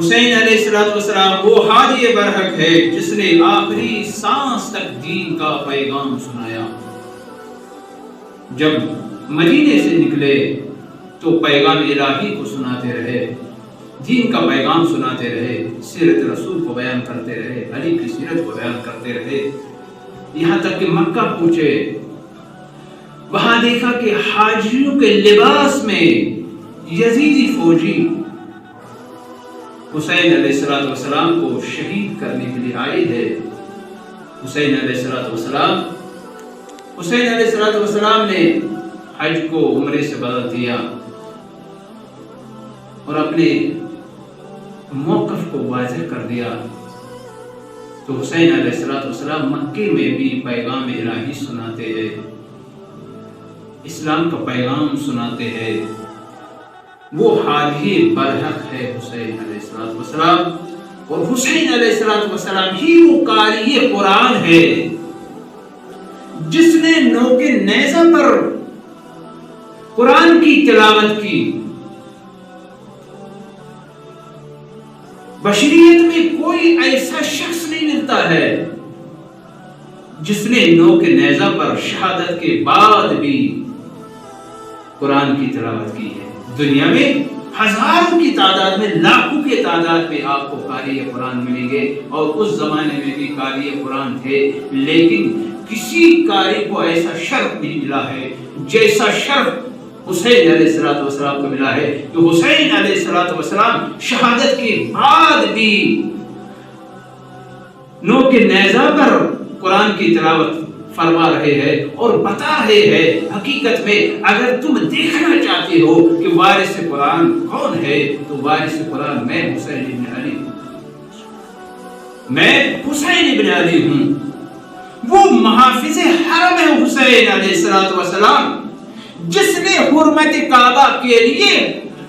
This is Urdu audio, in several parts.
حسین علیہ السلام وہ ہادی برحق ہے جس نے آخری سانس تک دین کا پیغام سنایا. جب مدینے سے نکلے تو پیغام الہی کو سناتے رہے، دین کا پیغام سناتے رہے، سیرت رسول کو بیان کرتے رہے، علی کی سیرت کو بیان کرتے رہے، یہاں تک کہ مکہ پہنچے. وہاں دیکھا کہ حاجیوں کے لباس میں یزیدی فوجی حسین علیہ السلام کو شہید کرنے کے لیے آئے تھے. حسین علیہ السلام نے حج کو عمرے سے بدل دیا اور اپنے موقف کو واضح کر دیا. تو حسین علیہ السلام مکے میں بھی پیغام الہی سناتے ہیں، اسلام کا پیغام سناتے ہیں. وہ ہادی برحق ہے حسین علیہ السلام، اور حسین علیہ السلام ہی وہ قاری قرآن ہے جس نے نوک نیزہ پر قرآن کی تلاوت کی. بشریت میں کوئی ایسا شخص نہیں ملتا ہے جس نے نوک نیزہ پر شہادت کے بعد بھی قرآن کی تلاوت کی ہے. دنیا میں ہزاروں کی تعداد میں، لاکھوں کی تعداد میں آپ کو قاری قرآن ملیں گے، اور اس زمانے میں بھی قاری قرآن تھے، لیکن کسی قاری کو ایسا شرف نہیں ملا ہے جیسا شرف حسین علیہ السلام کو ملا ہے. کہ حسین علیہ السلام شہادت کے بعد بھی نوک نیزہ پر قرآن کی تلاوت فرما رہے ہیں اور بتا رہے ہیں. حقیقت میں اگر تم دیکھنا چاہتے ہو کہ وارث قرآن کون ہے تو وارث قرآن میں حسین ابن علی ہوں. میں حسین ابن علی ہوں. وہ محافظ حرم ہے حسین علیہ السلام جس نے حرمت کعبہ کے لیے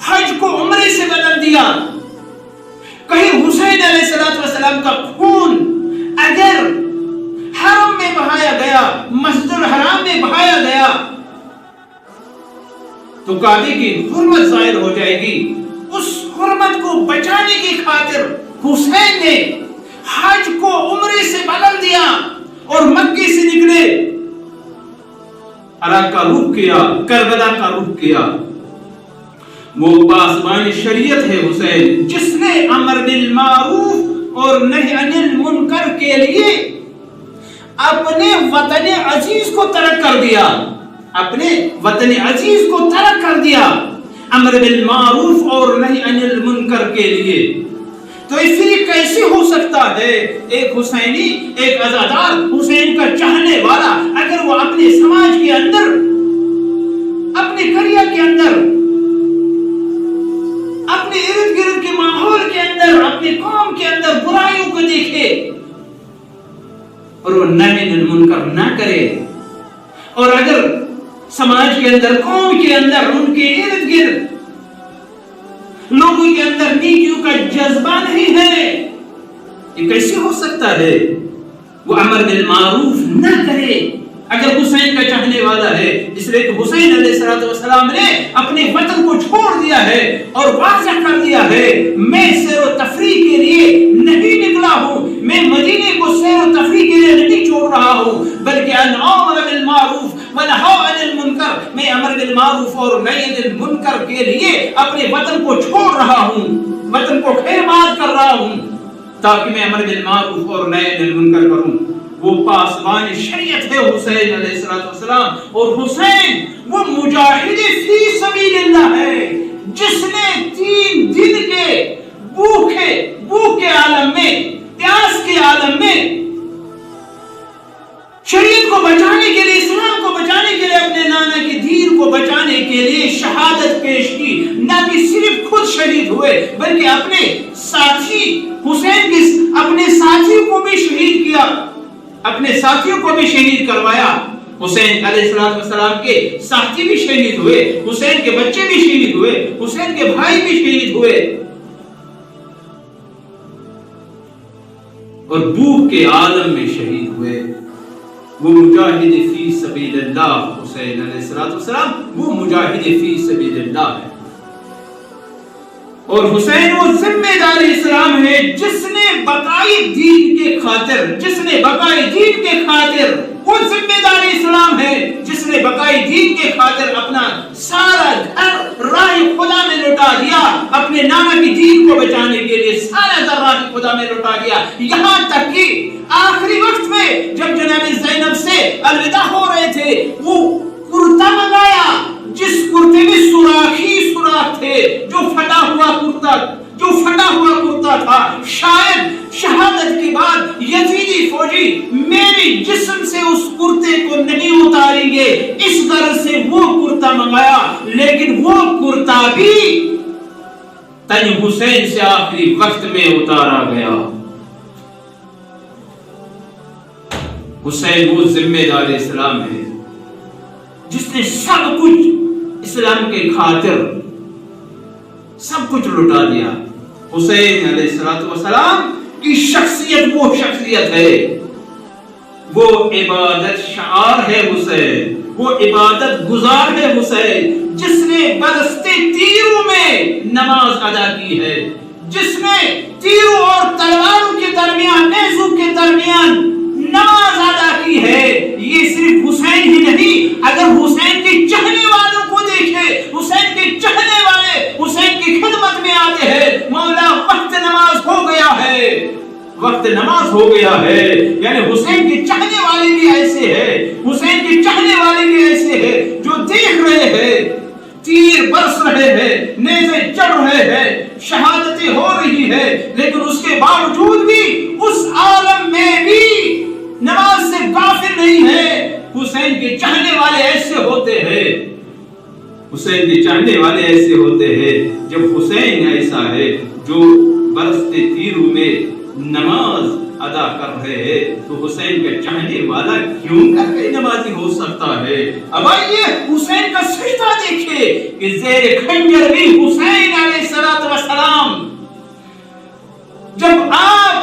حج کو عمرے سے بدل دیا. کہیں حسین علیہ السلام کا خون اگر حرم میں بہایا گیا، مسجد الحرام میں بہایا گیا تو کعبے کی حرمت ظاہر ہو جائے گی. اس حرمت کو بچانے کی خاطر حسین نے حج کو عمرے سے بدل دیا اور مکے سے نکلے، عراق کا رخ کیا، کربلا کا رخ کیا. وہ پاسبان شریعت ہے حسین جس نے امر بالمعروف اور نہی عن المنکر کے لیے اپنے وطن عزیز کو ترک کر دیا. اپنے وطن عزیز کو ترک کر دیا امر بالمعروف اور نہی عن المنکر کے لیے. تو اس لیے کیسے ہو سکتا ہے ایک حسینی، ایک عزادار، حسین کا چاہنے والا اگر وہ اپنے سماج کے اندر، اپنے قریہ کے اندر، اپنے ارد گرد کے ماحول کے اندر، اپنے قوم کے اندر برائیوں کو دیکھے اور وہ نہی عن المنکر نہ کرے، اور اگر سماج کے اندر، قوم کے اندر، ان کے ارد گرد لوگوں کے اندر نیکیوں کا جذبہ نہیں ہے، یہ کیسے ہو سکتا ہے؟ وہ امر بالمعروف نہ کرے اگر حسین کا چاہنے والا ہے. اس لیے کہ حسین علیہ السلام نے اپنے وطن کو چھوڑ دیا ہے اور واضح کر دیا ہے میں سیر و تفریح کے لیے نہیں نکلا ہوں، میں مدینے کو سیر و تفریح کے لیے نہیں چھوڑ رہا ہوں، بلکہ ان امر بالمعروف ونہی عن المنکر، میں امر بالمعروف اور نہی عن المنکر کے لیے اپنے وطن کو چھوڑ رہا ہوں، وطن کو خیرباد کر رہا ہوں تاکہ میں امر بالمعروف اور نہی عن المنکر کروں. وہ پاسبان شریعت ہے حسین علیہ السلام، اور حسین وہ مجاہد فی سبیل اللہ ہے جس نے 3 دن کے بھوک کے عالم میں، پیاس کے عالم میں شریعت کو بچانے کے لیے، اسلام کو بچانے کے لیے، اپنے نانا کے دین کو بچانے کے لیے شہادت پیش کی. نہ کہ صرف خود شہید ہوئے بلکہ اپنے ساتھی حسین کے اپنے ساتھیوں کو بھی شہید کیا، اپنے ساتھیوں کو بھی شہید کروایا. حسین علیہ السلام کے ساتھی بھی شہید ہوئے، حسین کے بچے بھی شہید ہوئے، حسین کے بھائی بھی شہید ہوئے، اور بھوک کے عالم میں شہید ہوئے. وہ مجاہد فی سبیل اللہ حسین علیہ السلام، وہ مجاہد فی سبیل اللہ ہے. اور حسین وہ ذمہ دار اسلام ہے جس نے بقائی دین کے خاطر وہ ذمہ دار اسلام ہے جس نے بقائی دین کے خاطر اپنا سارا گھر راہ خدا میں لوٹا دیا، اپنے نانا کی دین کو بچانے کے لیے سارا گھر راہ خدا میں لوٹا دیا، یہاں تک کہ آخری وقت میں جب جناب زینب سے الوداع ہو رہے تھے وہ کرتا منگایا جس کرتے میں سوراخ ہی سوراخ تھے، جو پھٹا ہوا کرتا تھا، شاید شہادت کے بعد یزیدی فوجی میری جسم سے اس کرتے کو نہیں اتاریں گے، اس غرض سے وہ کرتا منگایا، لیکن وہ کرتا بھی تن حسین سے آخری وقت میں اتارا گیا۔ حسین وہ ذمہ دار اسلام ہے جس نے سب کچھ اسلام کے خاطر سب کچھ لٹا دیا۔ حسین علیہ السلام کی شخصیت وہ شخصیت ہے، وہ عبادت شعار ہے حسین، وہ عبادت گزار ہے حسین، جس نے برستے تیروں میں نماز ادا کی ہے، جس نے تیروں اور تلواروں کے درمیان، نیزوں کے درمیان نماز ادا کی ہے۔ یہ صرف حسین ہی نہیں، اگر حسین کے چہنے والوں کو دیکھے، حسین کے چہنے والے حسین کی خدمت میں آتے ہیں، مولا وقت نماز ہو گیا ہے، یعنی حسین کے چہنے والے بھی ایسے ہیں، حسین کے چہنے والے بھی ایسے ہیں جو دیکھ رہے ہیں تیر برس رہے ہیں، نیزے چڑھ رہے ہیں، شہادتیں ہو رہی ہے، لیکن اس کے باوجود بھی اس عالم میں بھی نماز سے غافل نہیں ہے۔ حسین کے چاہنے والے ایسے ہوتے ہیں، حسین کے چاہنے والے ایسے ہوتے ہیں۔ جب حسین ایسا ہے جو برستے تیروں میں نماز ادا کر رہے ہیں تو حسین کا چاہنے والا کیوں کر کے نمازی ہو سکتا ہے؟ اب آئیے حسین کا سجدہ دیکھیں کہ زیر خنجر بھی حسین علیہ السلام جب آپ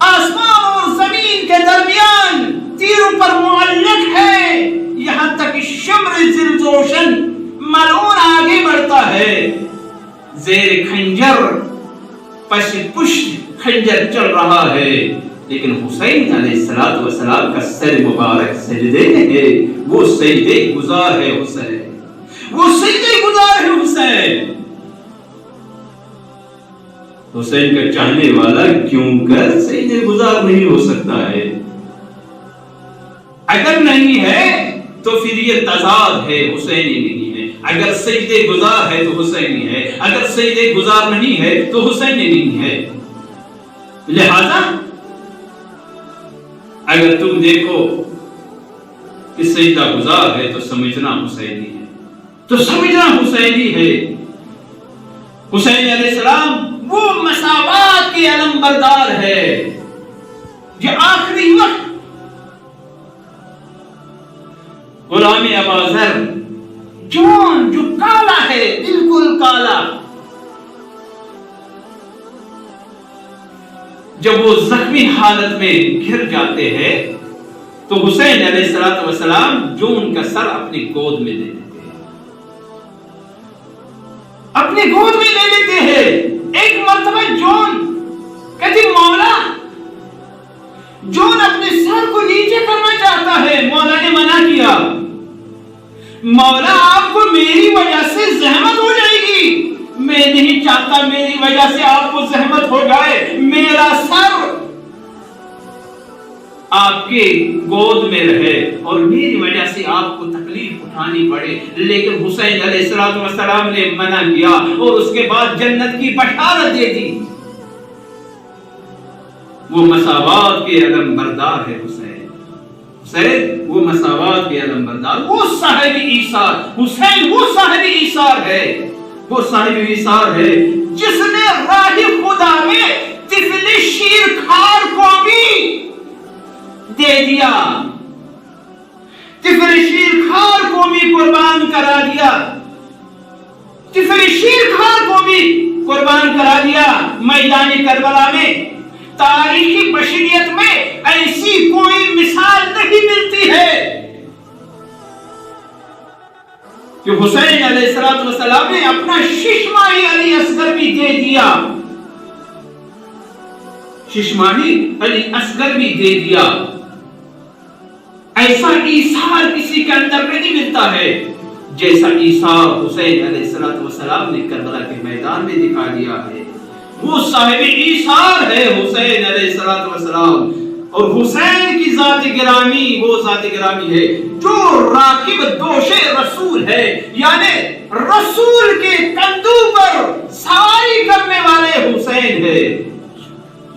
آسمان اور زمین کے درمیان تیروں پر معلق ہے، یہاں تک شمر ذوالجوشن ملعون آگے بڑھتا ہے، زیر خنجر پشت خنجر چل رہا ہے، لیکن حسین علیہ السلام کا سر مبارک سجدے ہے، وہ سجدے گزار ہے حسین، وہ سجدے گزار ہے حسین۔ حسین کا چاہنے والا کیوں کر سجدے گزار نہیں ہو سکتا ہے؟ اگر نہیں ہے تو پھر یہ تضاد ہے، حسینی نہیں ہے۔ اگر سجدے گزار ہے تو حسینی ہے، اگر سجدے گزار نہیں ہے تو حسینی نہیں ہے۔ لہذا اگر تم دیکھو کہ سجدہ گزار ہے تو سمجھنا حسینی ہے، تو سمجھنا حسینی ہے۔ حسین علیہ السلام وہ مساوات کے علم بردار ہے، یہ آخری وقت غلام ابوذر جون جو کالا ہے، بالکل کالا، جب وہ زخمی حالت میں گر جاتے ہیں تو حسین علیہ السلام جون کا سر اپنی گود میں لے لیتے ہیں، اپنی گود میں لے لیتے ہیں۔ ایک مرتبہ جون کہتی مولا، جون اپنے سر کو نیچے کرنا چاہتا ہے، مولا نے منع کیا، مولا آپ کو میری وجہ سے زحمت ہو جائے گی، میں نہیں چاہتا میری وجہ سے آپ کو زحمت ہو جائے، میرا سر آپ کے گود میں رہے اور میری وجہ سے آپ کو تکلیف اٹھانی پڑے، لیکن حسین علیہ السلام نے منع کیا اور اس کے بعد جنت کی بشارت دے دی۔ وہ مساوات کے علم بردار ہے حسین، حسین وہ مساوات کے علم بردار، وہ صاحب ایثار، حسین وہ صاحب ایثار ہے، وہ صاحب ایثار ہے جس نے راہ خدا میں طفل شیر کھار کو بھی دے دیا، طفل شیر کھار کو بھی قربان کرا دیا، طفل شیر کھار کو بھی قربان کرا دیا میدان کربلا میں۔ تاریخی بشریت میں ایسی کوئی مثال نہیں ملتی ہے کہ کہ حسین علیہ السلام نے اپنا ششماہی علی اصغر بھی دے دیا، ششماہی علی اصغر بھی دے دیا۔ ایسا ایثار کسی کے اندر نہیں ملتا ہے جیسا ایثار حسین علیہ السلام نے کربلا کے میدان میں دکھا دیا ہے۔ وہ صاحب ایثار ہے حسین علیہ السلام، اور حسین کی ذات گرامی وہ ذات گرامی ہے جو راکب دوش رسول ہے، یعنی رسول کے کندھوں پر سواری کرنے والے حسین ہے،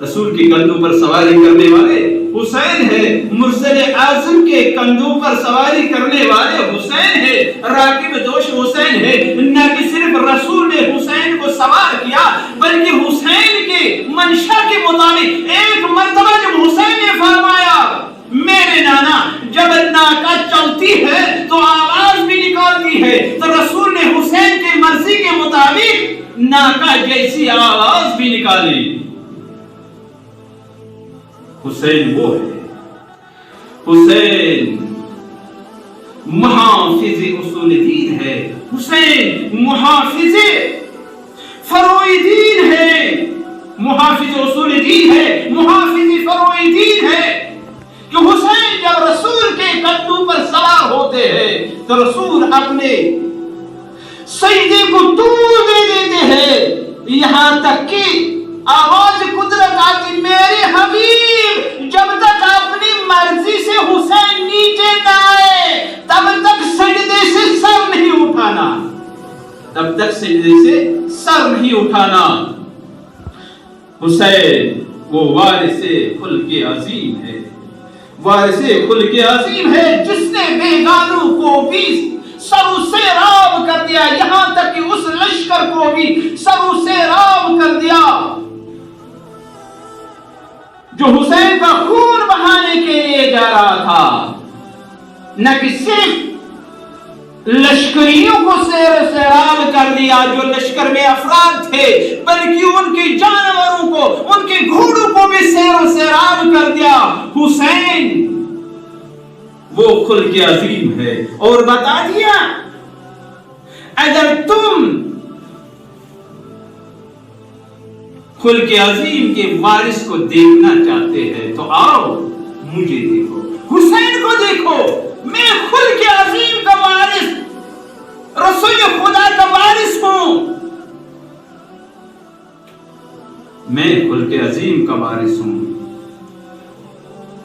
رسول کے کندھوں پر سواری کرنے والے حسین ہے، مرسل اعظم کے کندھوں پر سواری کرنے والے حسین ہے، راکب دوش حسین ہے۔ نہ کہ صرف رسول نے حسین کو سوار کیا بلکہ حسین کے منشا کے مطابق ایک مرتبہ جب حسین نے فرمایا میرے نانا جب ناکا چلتی ہے تو آواز بھی نکالتی ہے، تو رسول نے حسین کے مرضی کے مطابق ناکا جیسی آواز بھی نکالی۔ حسین وہ ہے، حسین محافظ اصول دین ہے، حسین محافظ فروع دین ہے، محافظ اصول دین ہے، محافظ فروع دین ہے۔ کہ حسین جب رسول کے کندھوں پر سوار ہوتے ہیں تو رسول اپنے سجدے کو طول دے دیتے ہیں، یہاں تک کہ آواز قدرت آتی میرے حبیب جب تک اپنی مرضی سے حسین نیچے نہ آئے تب تک سجدے سے سر نہیں اٹھانا، تب تک سجدے سے سر نہیں اٹھانا۔ حسین وہ وارث خلق عظیم ہے، وارث خلق عظیم ہے جس نے بیگانوں کو بھی سرو سیراب کر دیا، یہاں تک کہ اس لشکر کو بھی سرو سیراب کر دیا جو حسین کا خون بہانے کے لیے جا رہا تھا۔ نہ کہ صرف لشکریوں کو سیر سیراب کر دیا جو لشکر میں افراد تھے، بلکہ ان کے جانوروں کو، ان کے گھوڑوں کو بھی سیر سیراب کر دیا۔ حسین وہ خلق عظیم ہے، اور بتا دیا اگر تم خلق عظیم کے وارث کو دیکھنا چاہتے ہیں تو آؤ مجھے دیکھو، حسین کو دیکھو، میں خلق عظیم کا وارث، رسول خدا کا وارث ہوں، میں خلق عظیم کا وارث ہوں۔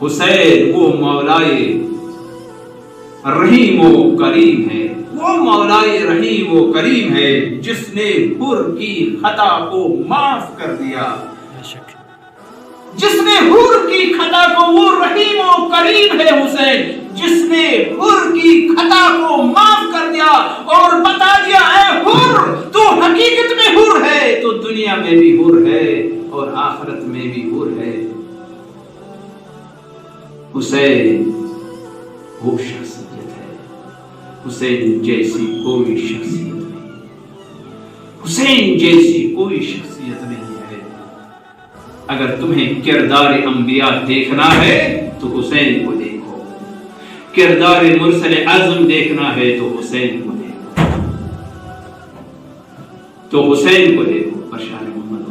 حسین وہ مولائے رحیم و کریم ہے، وہ مولائے رحیم و کریم ہے جس نے حر کی خطا کو معاف کر دیا، جس نے حر کی خطا کو، وہ رحیم و کریم ہے حسین جس نے حر کی خطا کو معاف کر دیا اور بتا دیا اے حر تو حقیقت میں حر ہے تو دنیا میں بھی حر ہے اور آخرت میں بھی حر ہے۔ حسین وہ شخصیت ہے، حسین جیسی کوئی شخصیت نہیں، حسین جیسی کوئی شخصیت نہیں ہے۔ اگر تمہیں کردار انبیاء دیکھنا ہے تو حسین کو دیکھو، کردار مرسل اعظم دیکھنا ہے تو حسین کو دیکھو، تو حسین کو دیکھو۔ پرشان محمد